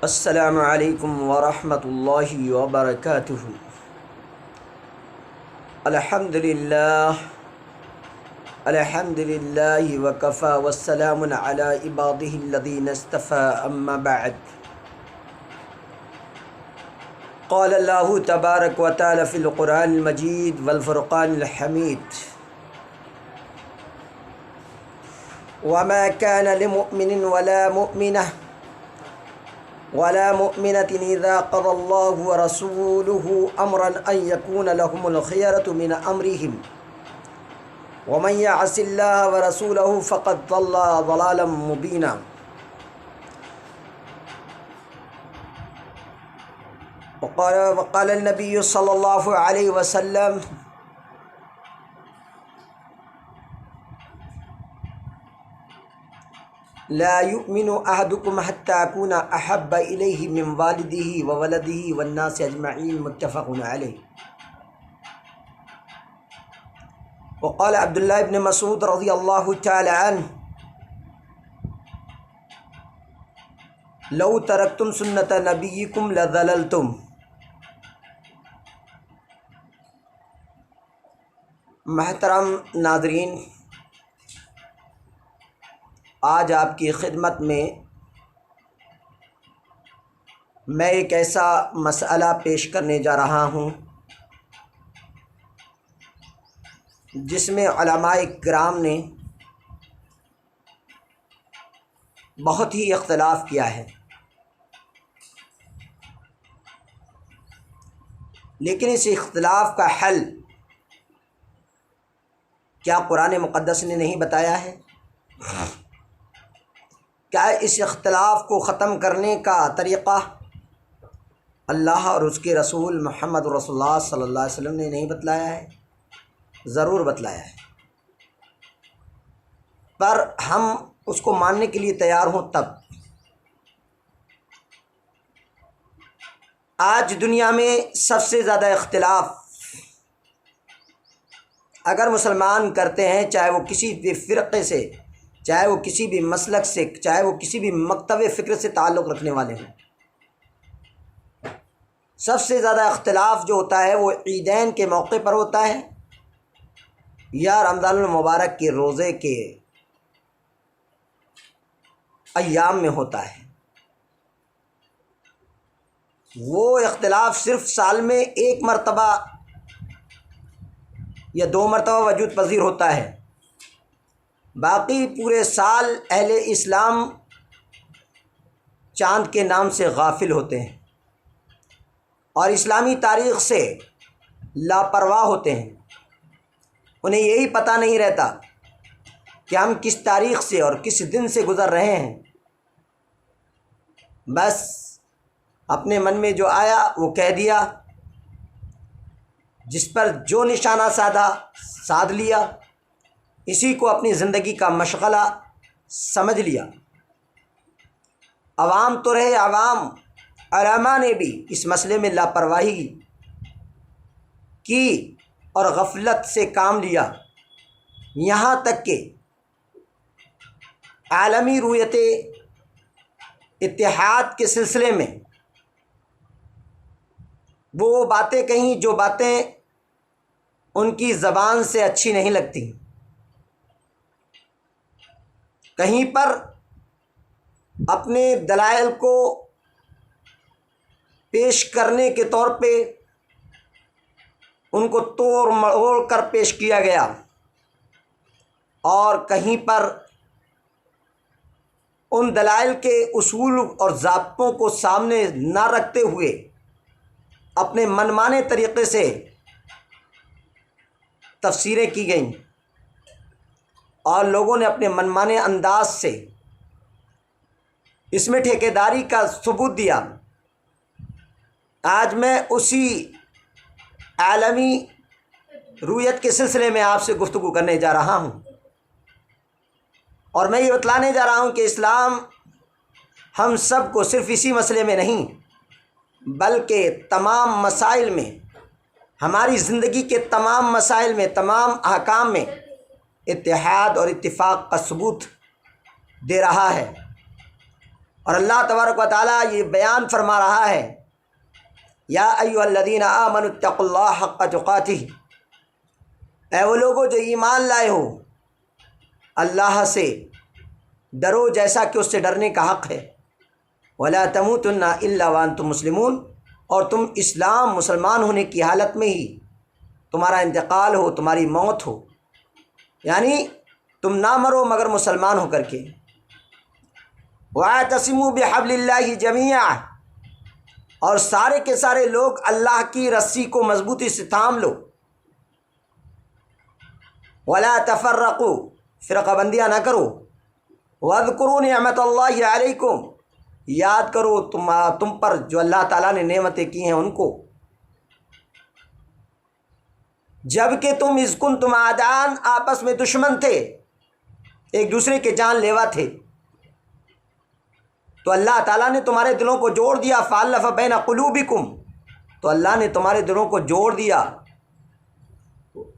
السلام علیکم ورحمۃ اللہ وبرکاتہ۔ الحمد للہ وکفی والسلام علی عبادہ الذین اصطفی اما بعد۔ قال اللہ تبارک و تعالی فی القرآن المجید والفرقان الحمید: وما كان لمؤمن ولا مؤمنة إذا قضى الله ورسوله أمرا أن يكون لهم الخيرة من أمرهم ومن يعص الله ورسوله فقد ضل ضلالا مبينا۔ وقال النبي صلى الله عليه وسلم: لا يؤمن أحدكم حتى أكون أحب إليه من والده وولده والناس أجمعين، متفق عليه۔ وقال عبد الله بن مسعود رضي الله تعالى عنه: لو تركتم سنة نبيكم لضللتم۔ محترم ناظرین، آج آپ کی خدمت میں ایک ایسا مسئلہ پیش کرنے جا رہا ہوں جس میں علماء کرام نے بہت ہی اختلاف کیا ہے، لیکن اس اختلاف کا حل کیا قرآن مقدس نے نہیں بتایا ہے؟ کیا اس اختلاف کو ختم کرنے کا طریقہ اللہ اور اس کے رسول محمد رسول اللہ صلی اللہ علیہ وسلم نے نہیں بتلایا ہے؟ ضرور بتلایا ہے، پر ہم اس کو ماننے کے لیے تیار ہوں تب۔ آج دنیا میں سب سے زیادہ اختلاف اگر مسلمان کرتے ہیں، چاہے وہ کسی بھی فرقے سے، چاہے وہ کسی بھی مسلک سے، چاہے وہ کسی بھی مکتب فکر سے تعلق رکھنے والے ہوں، سب سے زیادہ اختلاف جو ہوتا ہے وہ عیدین کے موقع پر ہوتا ہے یا رمضان المبارک کے روزے کے ایام میں ہوتا ہے۔ وہ اختلاف صرف سال میں ایک مرتبہ یا دو مرتبہ وجود پذیر ہوتا ہے، باقی پورے سال اہل اسلام چاند کے نام سے غافل ہوتے ہیں اور اسلامی تاریخ سے لاپرواہ ہوتے ہیں۔ انہیں یہی پتہ نہیں رہتا کہ ہم کس تاریخ سے اور کس دن سے گزر رہے ہیں، بس اپنے من میں جو آیا وہ کہہ دیا، جس پر جو نشانہ سادھ لیا، اسی کو اپنی زندگی کا مشغلہ سمجھ لیا۔ عوام تو رہے عوام، علماء نے بھی اس مسئلے میں لاپرواہی کی اور غفلت سے کام لیا، یہاں تک کہ عالمی رویت اتحاد کے سلسلے میں وہ باتیں کہیں جو باتیں ان کی زبان سے اچھی نہیں لگتی، کہیں پر اپنے دلائل کو پیش کرنے کے طور پہ ان کو توڑ مڑوڑ کر پیش کیا گیا، اور کہیں پر ان دلائل کے اصول اور ضابطوں کو سامنے نہ رکھتے ہوئے اپنے منمانے طریقے سے تفسیریں کی گئیں اور لوگوں نے اپنے منمانے انداز سے اس میں ٹھیکیداری کا ثبوت دیا۔ آج میں اسی عالمی رویت کے سلسلے میں آپ سے گفتگو کرنے جا رہا ہوں، اور میں یہ بتلانے جا رہا ہوں کہ اسلام ہم سب کو صرف اسی مسئلے میں نہیں بلکہ تمام مسائل میں، ہماری زندگی کے تمام مسائل میں، تمام احکام میں اتحاد اور اتفاق کا ثبوت دے رہا ہے۔ اور اللہ تبارک و تعالیٰ یہ بیان فرما رہا ہے، یا ایھا الذین آمنوا اتقوا اللہ حق تقاتہ، اے وہ لوگو جو ایمان لائے ہو، اللہ سے ڈرو جیسا کہ اس سے ڈرنے کا حق ہے، ولا تموتن الا وانتم مسلمون، اور تم مسلمان ہونے کی حالت میں ہی تمہارا انتقال ہو، تمہاری موت ہو، یعنی تم نہ مرو مگر مسلمان ہو کر کے۔ وَاعْتَصِمُوا بِحَبْلِ اللَّهِ جَمِيعًا، اور سارے کے سارے لوگ اللہ کی رسی کو مضبوطی سے تھام لو۔ وَلَا تَفَرَّقُوا، فرقہ بندیاں نہ کرو۔ وَاذْكُرُوا نِعْمَتَ اللَّهِ عَلَيْكُمْ، یاد کرو تم پر جو اللہ تعالیٰ نے نعمتیں کی ہیں ان کو، جب کہ تم اذ کنتم اعداء، آپس میں دشمن تھے، ایک دوسرے کے جان لیوا تھے، تو اللہ تعالیٰ نے تمہارے دلوں کو جوڑ دیا، فَأَلَّفَ بَيْنَ قُلُوبِكُمْ، تو اللہ نے تمہارے دلوں کو جوڑ دیا،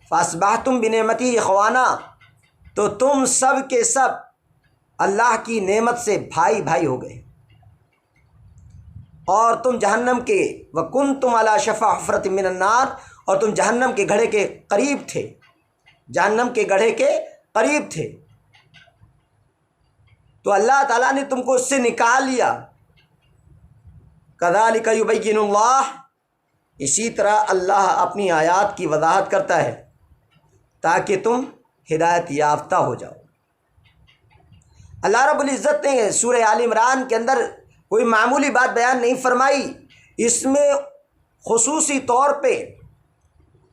فَأَصْبَحْتُمْ بِنِعْمَتِهِ إِخْوَانًا، تو تم سب کے سب اللہ کی نعمت سے بھائی بھائی ہو گئے، اور تم جہنم کے وَكُنْتُمْ عَلَى شَفَا حُفْرَةٍ مِّنَ النَّارِ، اور تم جہنم کے گڑھے کے قریب تھے، جہنم کے گڑھے کے قریب تھے، تو اللہ تعالیٰ نے تم کو اس سے نکال لیا۔ كَذَلِكَ يُبَيِّنُ اللَّهُ، اسی طرح اللہ اپنی آیات کی وضاحت کرتا ہے تاکہ تم ہدایت یافتہ ہو جاؤ۔ اللہ رب العزت نے سورہ آل عمران کے اندر کوئی معمولی بات بیان نہیں فرمائی، اس میں خصوصی طور پہ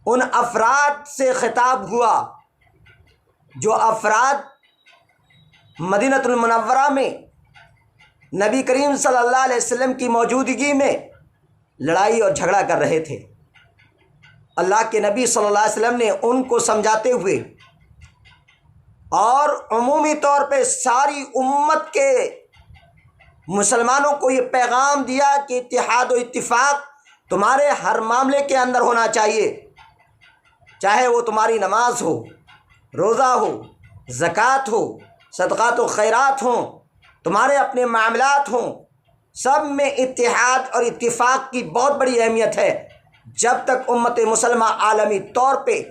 ان افراد سے خطاب ہوا جو افراد مدینہ المنورہ میں نبی کریم صلی اللہ علیہ وسلم کی موجودگی میں لڑائی اور جھگڑا کر رہے تھے۔ اللہ کے نبی صلی اللہ علیہ وسلم نے ان کو سمجھاتے ہوئے اور عمومی طور پہ ساری امت کے مسلمانوں کو یہ پیغام دیا کہ اتحاد و اتفاق تمہارے ہر معاملے کے اندر ہونا چاہیے، چاہے وہ تمہاری نماز ہو، روزہ ہو، زکوٰۃ ہو، صدقات و خیرات ہوں، تمہارے اپنے معاملات ہوں، سب میں اتحاد اور اتفاق کی بہت بڑی اہمیت ہے۔ جب تک امت مسلمہ عالمی طور پہ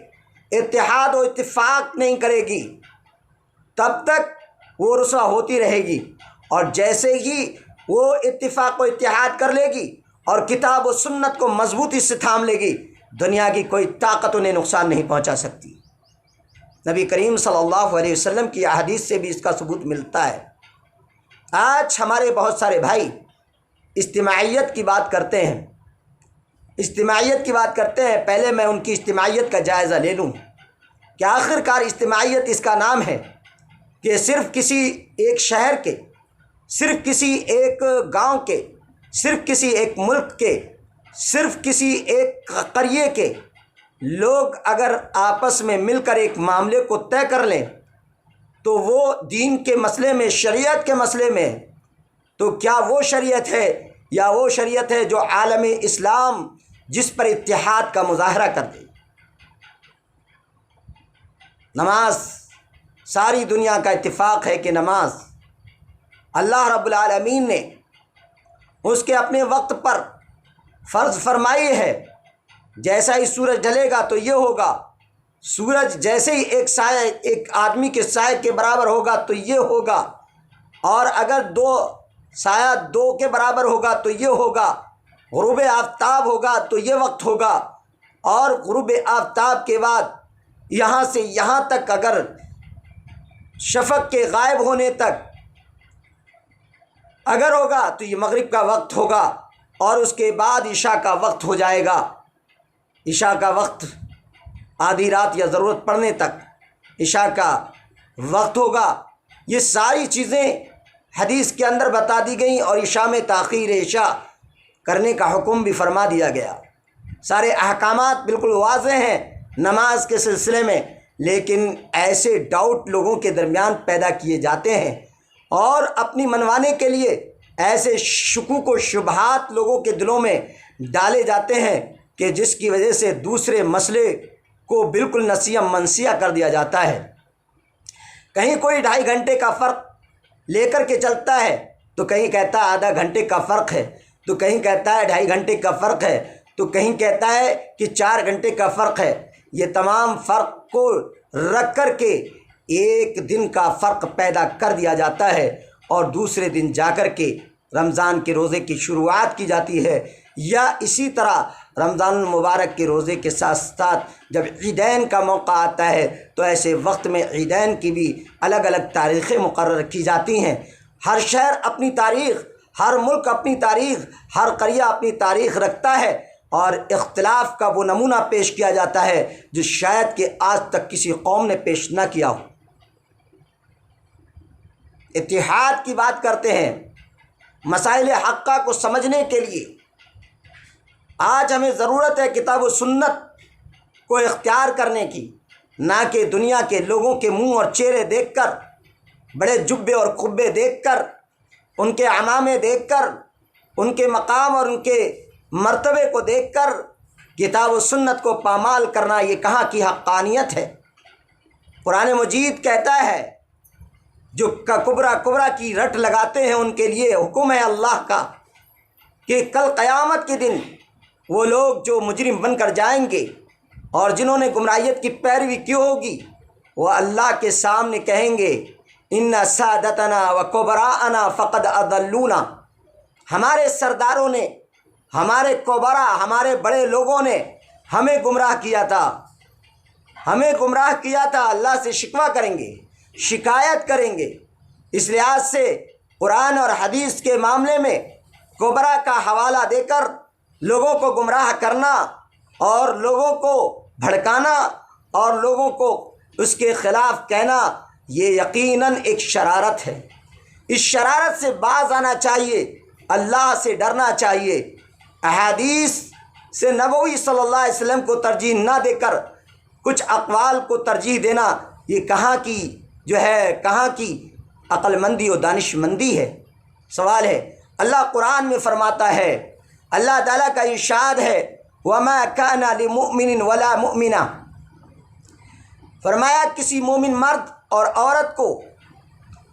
اتحاد و اتفاق نہیں کرے گی تب تک وہ رسوا ہوتی رہے گی، اور جیسے ہی وہ اتفاق و اتحاد کر لے گی اور کتاب و سنت کو مضبوطی سے تھام لے گی، دنیا کی کوئی طاقت انہیں نقصان نہیں پہنچا سکتی۔ نبی کریم صلی اللہ علیہ وسلم کی احادیث سے بھی اس کا ثبوت ملتا ہے۔ آج ہمارے بہت سارے بھائی اجتماعیت کی بات کرتے ہیں، اجتماعیت کی بات کرتے ہیں، پہلے میں ان کی اجتماعیت کا جائزہ لے لوں کہ آخر کار اجتماعیت اس کا نام ہے کہ صرف کسی ایک شہر کے، صرف کسی ایک گاؤں کے، صرف کسی ایک ملک کے، صرف کسی ایک قریے کے لوگ اگر آپس میں مل کر ایک معاملے کو طے کر لیں تو وہ دین کے مسئلے میں، شریعت کے مسئلے میں، تو کیا وہ شریعت ہے یا وہ شریعت ہے جو عالم اسلام جس پر اتحاد کا مظاہرہ کر دے؟ نماز، ساری دنیا کا اتفاق ہے کہ نماز اللہ رب العالمین نے اس کے اپنے وقت پر فرض فرمائی ہے۔ جیسا ہی سورج ڈھلے گا تو یہ ہوگا، سورج جیسے ہی ایک سایہ ایک آدمی کے سائے کے برابر ہوگا تو یہ ہوگا، اور اگر سایہ دو کے برابر ہوگا تو یہ ہوگا، غروب آفتاب ہوگا تو یہ وقت ہوگا، اور غروب آفتاب کے بعد یہاں سے یہاں تک اگر شفق کے غائب ہونے تک اگر ہوگا تو یہ مغرب کا وقت ہوگا، اور اس کے بعد عشاء کا وقت ہو جائے گا۔ عشاء کا وقت آدھی رات یا ضرورت پڑنے تک عشاء کا وقت ہوگا۔ یہ ساری چیزیں حدیث کے اندر بتا دی گئیں، اور عشاء میں تاخیر عشاء کرنے کا حکم بھی فرما دیا گیا۔ سارے احکامات بالکل واضح ہیں نماز کے سلسلے میں، لیکن ایسے ڈاؤٹ لوگوں کے درمیان پیدا کیے جاتے ہیں، اور اپنی منوانے کے لیے ایسے شکوک و شبہات لوگوں کے دلوں میں ڈالے جاتے ہیں کہ جس کی وجہ سے دوسرے مسئلے کو بالکل نسیہ منسیہ کر دیا جاتا ہے۔ کہیں کوئی 2.5 گھنٹے کا فرق لے کر کے چلتا ہے تو کہیں کہتا ہے آدھا گھنٹے کا فرق ہے، تو کہیں کہتا ہے 2.5 گھنٹے کا فرق ہے، تو کہیں کہتا ہے کہ 4 گھنٹے کا فرق ہے۔ یہ تمام فرق کو رکھ کر کے ایک دن کا فرق پیدا کر دیا جاتا ہے، اور دوسرے دن جا کر کے رمضان کے روزے کی شروعات کی جاتی ہے۔ یا اسی طرح رمضان المبارک کے روزے کے ساتھ ساتھ جب عیدین کا موقع آتا ہے تو ایسے وقت میں عیدین کی بھی الگ الگ تاریخیں مقرر کی جاتی ہیں۔ ہر شہر اپنی تاریخ، ہر ملک اپنی تاریخ، ہر قریہ اپنی تاریخ رکھتا ہے، اور اختلاف کا وہ نمونہ پیش کیا جاتا ہے جو شاید کہ آج تک کسی قوم نے پیش نہ کیا ہو۔ اتحاد کی بات کرتے ہیں مسائل حقہ کو سمجھنے کے لیے۔ آج ہمیں ضرورت ہے کتاب و سنت کو اختیار کرنے کی، نہ کہ دنیا کے لوگوں کے منہ اور چہرے دیکھ کر، بڑے جبے اور قبے دیکھ کر، ان کے عمامے دیکھ کر، ان کے مقام اور ان کے مرتبے کو دیکھ کر کتاب و سنت کو پامال کرنا یہ کہاں کی حقانیت ہے؟ قرآن مجید کہتا ہے جو کبرا کی رٹ لگاتے ہیں ان کے لیے حکم ہے اللہ کا کہ کل قیامت کے دن وہ لوگ جو مجرم بن کر جائیں گے اور جنہوں نے گمراہیت کی پیروی کی ہوگی، وہ اللہ کے سامنے کہیں گے ان سادتنا و کبراءنا فقد اضلونا، ہمارے سرداروں نے، ہمارے کبرا، ہمارے بڑے لوگوں نے ہمیں گمراہ کیا تھا، ہمیں گمراہ کیا تھا۔ اللہ سے شکوہ کریں گے، شکایت کریں گے۔ اس لحاظ سے قرآن اور حدیث کے معاملے میں کبرا کا حوالہ دے کر لوگوں کو گمراہ کرنا اور لوگوں کو بھڑکانا اور لوگوں کو اس کے خلاف کہنا، یہ یقیناً ایک شرارت ہے۔ اس شرارت سے باز آنا چاہیے، اللہ سے ڈرنا چاہیے۔ احادیث سے نبوی صلی اللہ علیہ وسلم کو ترجیح نہ دے کر کچھ اقوال کو ترجیح دینا، یہ کہاں کی عقل مندی و دانش مندی ہے؟ سوال ہے۔ اللہ قرآن میں فرماتا ہے، اللہ تعالیٰ کا ارشاد ہے وَمَا كَانَ لِمُؤْمِنٍ وَلَا مُؤْمِنَةٍ، فرمایا کسی مومن مرد اور عورت کو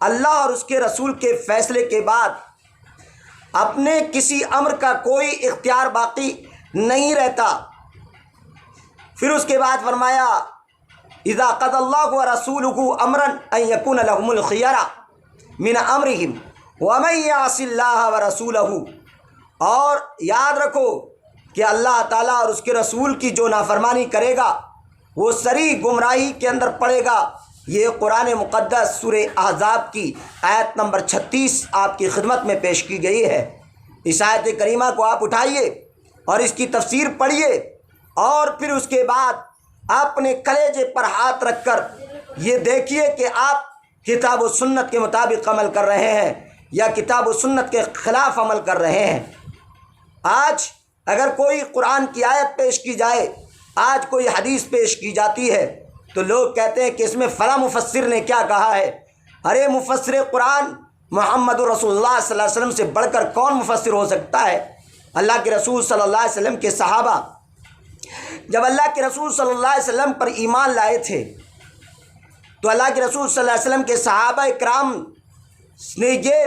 اللہ اور اس کے رسول کے فیصلے کے بعد اپنے کسی امر کا کوئی اختیار باقی نہیں رہتا۔ پھر اس کے بعد فرمایا اذا قضى الله ورسوله امرا ان يكون لهم الخيار من امرهم ومن يعص الله ورسوله، اور یاد رکھو کہ اللہ تعالیٰ اور اس کے رسول کی جو نافرمانی کرے گا وہ سری گمراہی کے اندر پڑے گا۔ یہ قرآن مقدس سورہ احزاب کی آیت نمبر 36 آپ کی خدمت میں پیش کی گئی ہے۔ اس آیت کریمہ کو آپ اٹھائیے اور اس کی تفسیر پڑھیے، اور پھر اس کے بعد اپنے کلیجے پر ہاتھ رکھ کر یہ دیکھیے کہ آپ کتاب و سنت کے مطابق عمل کر رہے ہیں یا کتاب و سنت کے خلاف عمل کر رہے ہیں۔ آج اگر کوئی قرآن کی آیت پیش کی جائے، آج کوئی حدیث پیش کی جاتی ہے تو لوگ کہتے ہیں کہ اس میں فلاں مفسر نے کیا کہا ہے۔ ارے مفسر قرآن محمد رسول اللہ صلی اللہ علیہ وسلم سے بڑھ کر کون مفسر ہو سکتا ہے؟ اللہ کے رسول صلی اللہ علیہ وسلم کے صحابہ جب اللہ کے رسول صلی اللہ علیہ وسلم پر ایمان لائے تھے تو اللہ کے رسول صلی اللہ علیہ وسلم کے صحابہ کرام نے یہ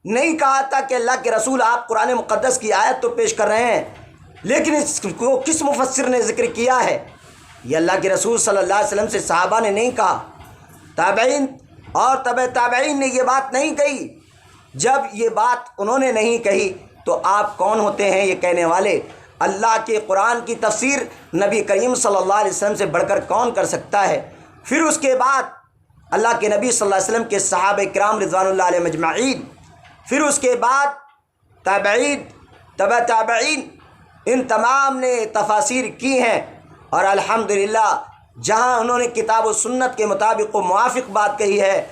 نہیں کہا تھا کہ اللہ کے رسول آپ قرآن مقدس کی آیت تو پیش کر رہے ہیں لیکن اس کو کس مفسر نے ذکر کیا ہے؟ یہ اللہ کے رسول صلی اللہ علیہ وسلم سے صحابہ نے نہیں کہا، تابعین اور تبع تابعین نے یہ بات نہیں کہی۔ جب یہ بات انہوں نے نہیں کہی تو آپ کون ہوتے ہیں یہ کہنے والے؟ اللہ کے قرآن کی تفسیر نبی کریم صلی اللہ علیہ وسلم سے بڑھ کر کون کر سکتا ہے؟ پھر اس کے بعد اللہ کے نبی صلی اللہ علیہ وسلم کے صحابہ کرام رضوان اللہ علیہ مجمعین، پھر اس کے بعد تابعین، تبع تابعین، ان تمام نے تفاسیر کی ہیں، اور الحمدللہ جہاں انہوں نے کتاب و سنت کے مطابق و موافق بات کہی ہے،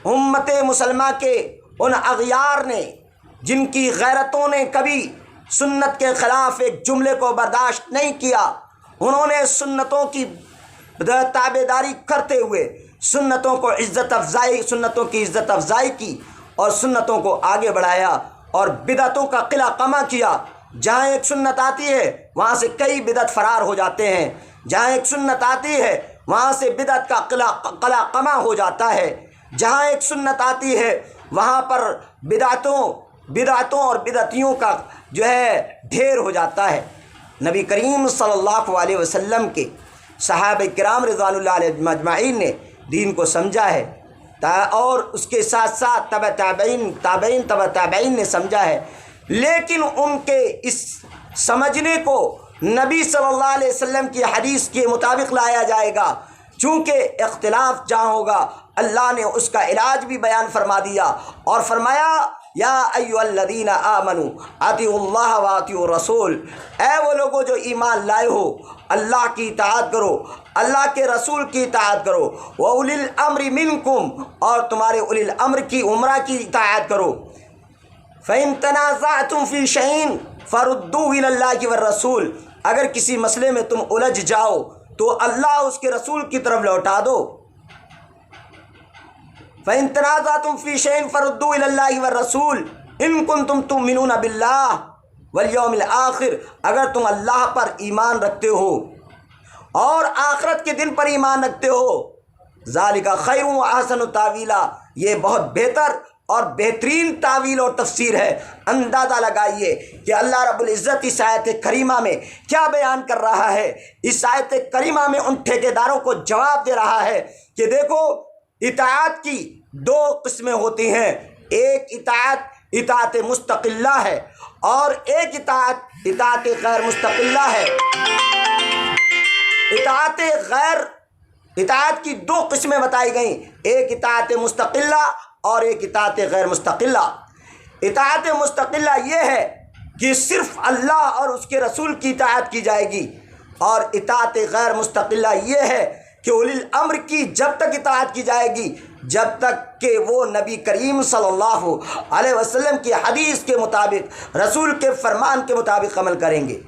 امت مسلمہ کے ان اغیار نے جن کی غیرتوں نے کبھی سنت کے خلاف ایک جملے کو برداشت نہیں کیا، انہوں نے سنتوں کی تابعداری کرتے ہوئے سنتوں کی عزت افزائی کی اور سنتوں کو آگے بڑھایا اور بدعتوں کا قلع قمع کیا۔ جہاں ایک سنت آتی ہے وہاں سے کئی بدعت فرار ہو جاتے ہیں، جہاں ایک سنت آتی ہے وہاں سے بدعت کا قلع قمع ہو جاتا ہے، جہاں ایک سنت آتی ہے وہاں پر بدعتوں اور بدعتیوں کا جو ہے ڈھیر ہو جاتا ہے۔ نبی کریم صلی اللہ علیہ وسلم کے صحابہ کرام رضوان اللہ علیہم اجمعین نے دین کو سمجھا ہے، اور اس کے ساتھ ساتھ تبع تابعین نے سمجھا ہے، لیکن ان کے اس سمجھنے کو نبی صلی اللہ علیہ وسلم کی حدیث کے مطابق لایا جائے گا۔ چونکہ اختلاف جہاں ہوگا اللہ نے اس کا علاج بھی بیان فرما دیا اور فرمایا یا ایھا الذین آمنوا اطیعوا اللہ واطیعوا الرسول، اے وہ لوگوں جو ایمان لائے ہو، اللہ کی اطاعت کرو، اللہ کے رسول کی اطاعت کرو، وَأُولِي الْأَمْرِ مِنْكُمْ، اور تمہارے اولی الامر کی عمرہ کی اطاعت کرو۔ فَإِن تَنَازَعْتُمْ فِي شَيْءٍ فَرُدُّوهُ إِلَى اللَّهِ وَالرَّسُولِ، اگر کسی مسئلے میں تم الجھ جاؤ تو اللہ اس کے رسول کی طرف لوٹا دو۔ فَإِن تَنَازَعْتُمْ فِي شَيْءٍ فَرُدُّوهُ إِلَى اللَّهِ وَالرَّسُولِ إِن كُنتُمْ تُؤْمِنُونَ بِاللَّهِ وَالْيَوْمِ الْآخِرِ، اگر تم اللہ پر ایمان رکھتے ہو اور آخرت کے دن پر ایمان رکھتے ہو، ذَلِكَ خَيْرٌ وَأَحْسَنُ تَأْوِيلًا، یہ بہت بہتر اور بہترین تعویل اور تفسیر ہے۔ اندازہ لگائیے کہ اللہ رب العزت اس آیت کریمہ میں کیا بیان کر رہا ہے۔ اس آیت کریمہ میں ان ٹھیکیداروں کو جواب دے رہا ہے کہ دیکھو، اطاعت کی دو قسمیں ہوتی ہیں، ایک اطاعت مستقلہ ہے اور ایک اطاعت غیر مستقلہ ہے۔ اطاعت کی دو قسمیں بتائی گئیں، ایک اطاعت مستقلہ اور ایک اطاعت غیر مستقلہ۔ اطاعت مستقلہ یہ ہے کہ صرف اللہ اور اس کے رسول کی اطاعت کی جائے گی، اور اطاعت غیر مستقلہ یہ ہے کہ اولی الامر کی جب تک اطاعت کی جائے گی جب تک کہ وہ نبی کریم صلی اللہ علیہ وسلم کی حدیث کے مطابق، رسول کے فرمان کے مطابق عمل کریں گے،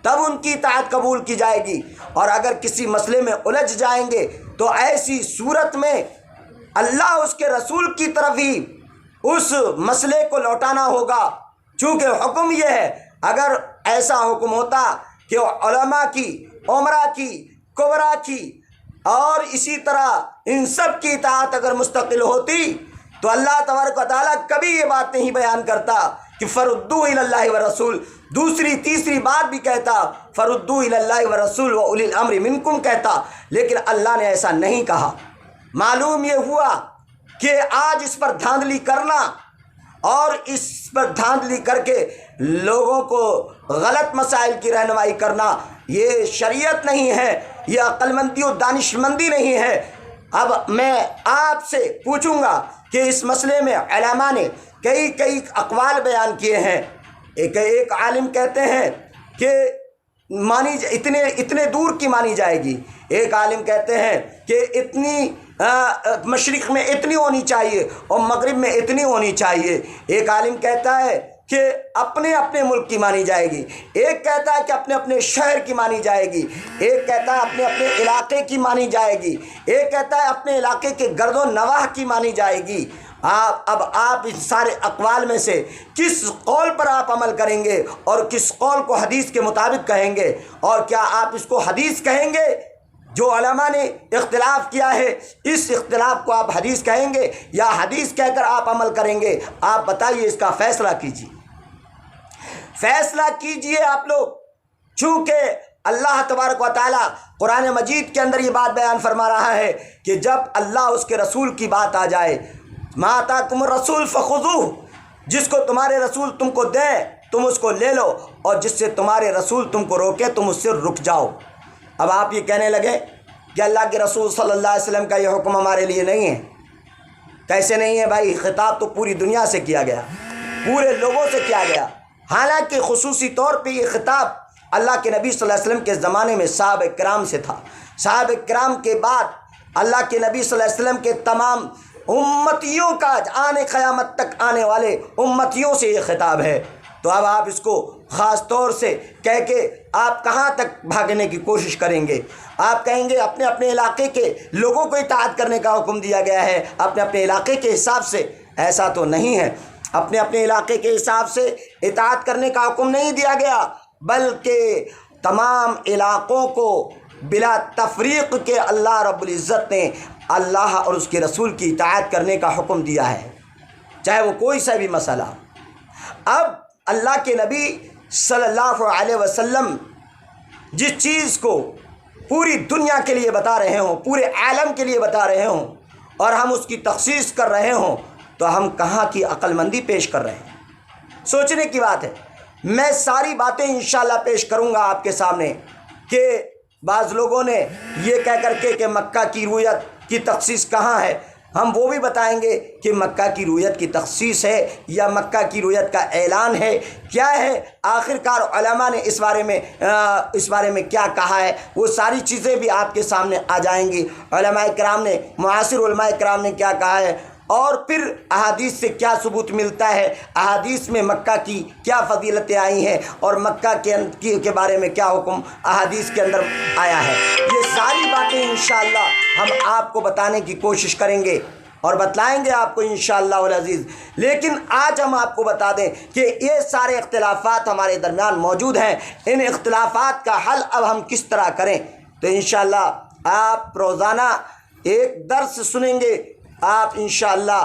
تب ان کی اطاعت قبول کی جائے گی۔ اور اگر کسی مسئلے میں الجھ جائیں گے تو ایسی صورت میں اللہ اس کے رسول کی طرف ہی اس مسئلے کو لوٹانا ہوگا، چونکہ حکم یہ ہے۔ اگر ایسا حکم ہوتا کہ علماء کی، عمرہ کی، کبرا کی اور اسی طرح ان سب کی اطاعت اگر مستقل ہوتی تو اللہ تبارک و تعالیٰ کبھی یہ بات نہیں بیان کرتا کہ فردوا الی اللہ والرسول، دوسری تیسری بات بھی کہتا فردوا الی اللہ والرسول واولی الامر منکم کہتا، لیکن اللہ نے ایسا نہیں کہا۔ معلوم یہ ہوا کہ آج اس پر دھاندلی کرنا اور اس پر دھاندلی کر کے لوگوں کو غلط مسائل کی رہنمائی کرنا یہ شریعت نہیں ہے، یہ عقل مندی و دانش مندی نہیں ہے۔ اب میں آپ سے پوچھوں گا کہ اس مسئلے میں علماء نے کئی اقوال بیان کیے ہیں۔ ایک عالم کہتے ہیں کہ اتنے دور کی مانی جائے گی، ایک عالم کہتے ہیں کہ اتنی مشرق میں اتنی ہونی چاہیے اور مغرب میں اتنی ہونی چاہیے، ایک عالم کہتا ہے کہ اپنے اپنے ملک کی مانی جائے گی، ایک کہتا ہے کہ اپنے اپنے شہر کی مانی جائے گی، ایک کہتا ہے اپنے اپنے علاقے کی مانی جائے گی، ایک کہتا ہے اپنے علاقے کے گرد و نواح کی مانی جائے گی۔ اب آپ اس سارے اقوال میں سے کس قول پر آپ عمل کریں گے اور کس قول کو حدیث کے مطابق کہیں گے؟ اور کیا آپ اس کو حدیث کہیں گے جو علماء نے اختلاف کیا ہے، اس اختلاف کو آپ حدیث کہیں گے یا حدیث کہہ کر آپ عمل کریں گے؟ آپ بتائیے، اس کا فیصلہ کیجیے، فیصلہ کیجیے آپ لوگ۔ چونکہ اللہ تبارک و تعالیٰ قرآن مجید کے اندر یہ بات بیان فرما رہا ہے کہ جب اللہ اس کے رسول کی بات آ جائے، ما آتاکم الرسول فخذوہ، جس کو تمہارے رسول تم کو دیں تم اس کو لے لو، اور جس سے تمہارے رسول تم کو روکے تم اس سے رک جاؤ۔ اب آپ یہ کہنے لگے کہ اللہ کے رسول صلی اللہ علیہ وسلم کا یہ حکم ہمارے لیے نہیں ہے۔ کیسے نہیں ہے بھائی؟ خطاب تو پوری دنیا سے کیا گیا، پورے لوگوں سے کیا گیا، حالانکہ خصوصی طور پہ یہ خطاب اللہ کے نبی صلی اللہ علیہ وسلم کے زمانے میں صحابہ کرام سے تھا۔ صحابہ کرام کے بعد اللہ کے نبی صلی اللہ علیہ وسلم کے تمام امتیوں کا آنے قیامت تک آنے والے امتیوں سے یہ خطاب ہے۔ تو اب آپ اس کو خاص طور سے کہہ کے آپ کہاں تک بھاگنے کی کوشش کریں گے؟ آپ کہیں گے اپنے اپنے علاقے کے لوگوں کو اطاعت کرنے کا حکم دیا گیا ہے اپنے اپنے علاقے کے حساب سے۔ ایسا تو نہیں ہے، اپنے اپنے علاقے کے حساب سے اطاعت کرنے کا حکم نہیں دیا گیا، بلکہ تمام علاقوں کو بلا تفریق کے اللہ رب العزت نے اللہ اور اس کے رسول کی اطاعت کرنے کا حکم دیا ہے۔ چاہے وہ کوئی سا بھی مسئلہ ہو۔ اب اللہ کے نبی صلی اللہ علیہ وسلم جس چیز کو پوری دنیا کے لیے بتا رہے ہوں، پورے عالم کے لیے بتا رہے ہوں، اور ہم اس کی تخصیص کر رہے ہوں، تو ہم کہاں کی عقل مندی پیش کر رہے ہیں؟ سوچنے کی بات ہے۔ میں ساری باتیں انشاءاللہ پیش کروں گا آپ کے سامنے کہ بعض لوگوں نے یہ کہہ کر کے کہ مکہ کی رویت کی تخصیص کہاں ہے، ہم وہ بھی بتائیں گے کہ مکہ کی رویت کی تخصیص ہے یا مکہ کی رویت کا اعلان ہے، کیا ہے آخرکار علماء نے اس بارے میں کیا کہا ہے، وہ ساری چیزیں بھی آپ کے سامنے آ جائیں گی۔ علماء کرام نے، معاصر علماء کرام نے کیا کہا ہے، اور پھر احادیث سے کیا ثبوت ملتا ہے، احادیث میں مکہ کی کیا فضیلتیں آئی ہیں، اور مکہ کے بارے میں کیا حکم احادیث کے اندر آیا ہے۔ یہ ساری باتیں انشاءاللہ ہم آپ کو بتانے کی کوشش کریں گے اور بتلائیں گے آپ کو انشاءاللہ العزیز۔ لیکن آج ہم آپ کو بتا دیں کہ یہ سارے اختلافات ہمارے درمیان موجود ہیں، ان اختلافات کا حل اب ہم کس طرح کریں۔ تو انشاءاللہ آپ روزانہ ایک درس سنیں گے آپ انشاءاللہ،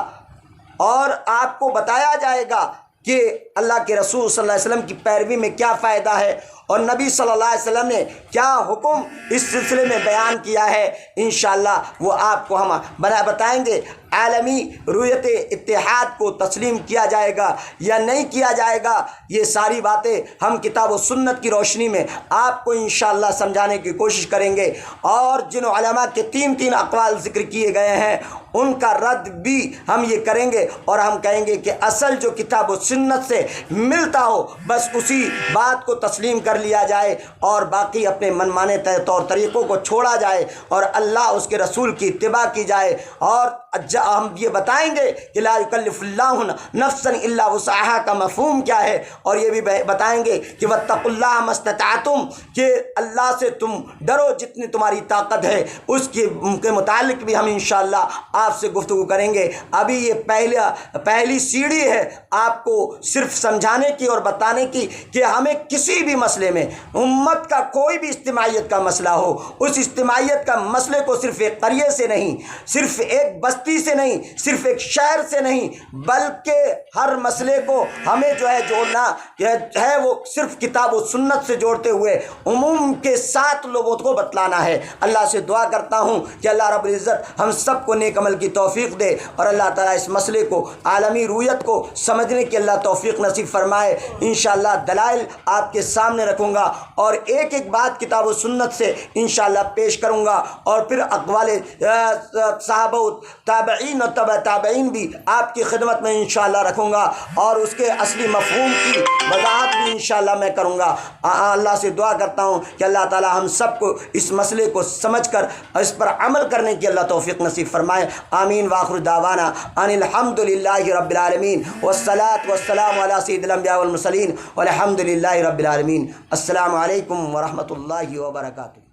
اور آپ کو بتایا جائے گا کہ اللہ کے رسول صلی اللہ علیہ وسلم کی پیروی میں کیا فائدہ ہے، اور نبی صلی اللہ علیہ وسلم نے کیا حکم اس سلسلے میں بیان کیا ہے، انشاءاللہ وہ آپ کو ہم بتائیں گے۔ عالمی رویت اتحاد کو تسلیم کیا جائے گا یا نہیں کیا جائے گا، یہ ساری باتیں ہم کتاب و سنت کی روشنی میں آپ کو انشاءاللہ سمجھانے کی کوشش کریں گے، اور جن علماء کے تین اقوال ذکر کیے گئے ہیں ان کا رد بھی ہم یہ کریں گے، اور ہم کہیں گے کہ اصل جو کتاب و سنت سے ملتا ہو بس اسی بات کو تسلیم کر لیا جائے، اور باقی اپنے من مانے طور طریقوں کو چھوڑا جائے، اور اللہ اس کے رسول کی اتباع کی جائے۔ اور ہم یہ بتائیں گے کہ لا یکلف اللہ نفسا الا وسعها کا مفہوم کیا ہے، اور یہ بھی بتائیں گے کہ واتقوا اللہ ما استطعتم، کہ اللہ سے تم ڈرو جتنی تمہاری طاقت ہے، اس کے متعلق بھی ہم انشاءاللہ آپ سے گفتگو کریں گے۔ ابھی یہ پہلی سیڑھی ہے آپ کو صرف سمجھانے کی اور بتانے کی کہ ہمیں کسی بھی مسئلے میں، امت کا کوئی بھی اجتماعیت کا مسئلہ ہو، اس اجتماعیت کا مسئلے کو صرف ایک قریے سے نہیں، صرف ایک بستی سے نہیں، صرف ایک شہر سے نہیں، بلکہ ہر مسئلے کو ہمیں جو ہے جوڑنا ہے وہ صرف کتاب و سنت سے جوڑتے ہوئے عموم کے ساتھ لوگوں کو بتلانا ہے۔ اللہ سے دعا کرتا ہوں کہ اللہ رب العزت ہم سب کو نیک عمل کی توفیق دے، اور اللہ تعالیٰ اس مسئلے کو، عالمی رویت کو سمجھنے کی اللہ توفیق نصیب فرمائے۔ انشاءاللہ دلائل آپ کے سامنے رکھوں گا، اور ایک ایک بات کتاب و سنت سے انشاءاللہ پیش کروں گا، اور پھر اقوال صحابہ تابعین اور تبع تابعین بھی آپ کی خدمت میں انشاءاللہ رکھوں گا، اور اس کے اصلی مفہوم کی وضاحت بھی انشاءاللہ میں کروں گا۔ اللہ سے دعا کرتا ہوں کہ اللہ تعالی ہم سب کو اس مسئلے کو سمجھ کر اس پر عمل کرنے کی اللہ توفیق نصیب فرمائے۔ آمین۔ وآخر دعوانا ان الحمد للہ رب العالمین، والصلاة والسلام علی سید الانبیاء والمرسلین، والحمد للہ رب العالمین۔ السلام علیکم ورحمۃ اللہ وبرکاتہ۔